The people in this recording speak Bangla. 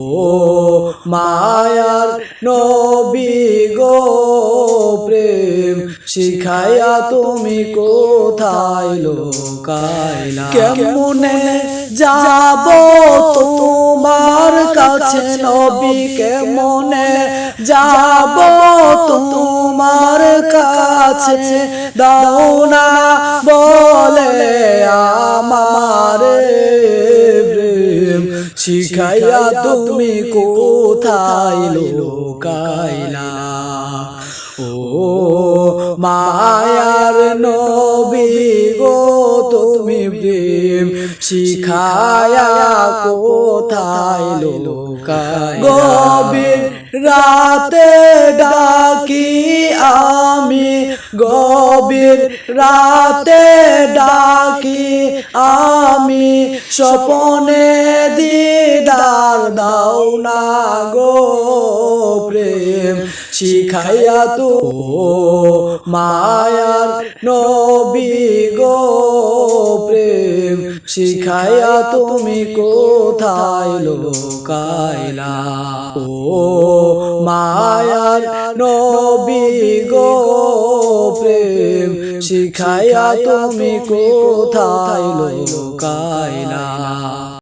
ও মায়ার নবী গো, প্রেম শিখাইয়া তুমি কোথায় লুকাইলা? কেমনে যাব তোমার কাছে নবী, কেমনে যাব তোমার কাছে? দাও না বলে আমারে প্রেম শিখাইয়া তুমি কোথায় লুকাইলা? ও মায়ার নবী গো, তুমি প্রেম শিখায়া কোথায় লুকাইলা? গভীর রাতে ডাকি আমি, গভীর রাতে ডাকি আমি, স্বপনে দিদার দাও না গো প্রেম শিখাইয়া তো। মায়ার নবী গো, প্রেম শিখাইয়া তুমি কোথায় লুকাইলা? ও মায়ার নবী গো, প্রেম শিখাইয়া তুমি কোথায় লুকাইলা?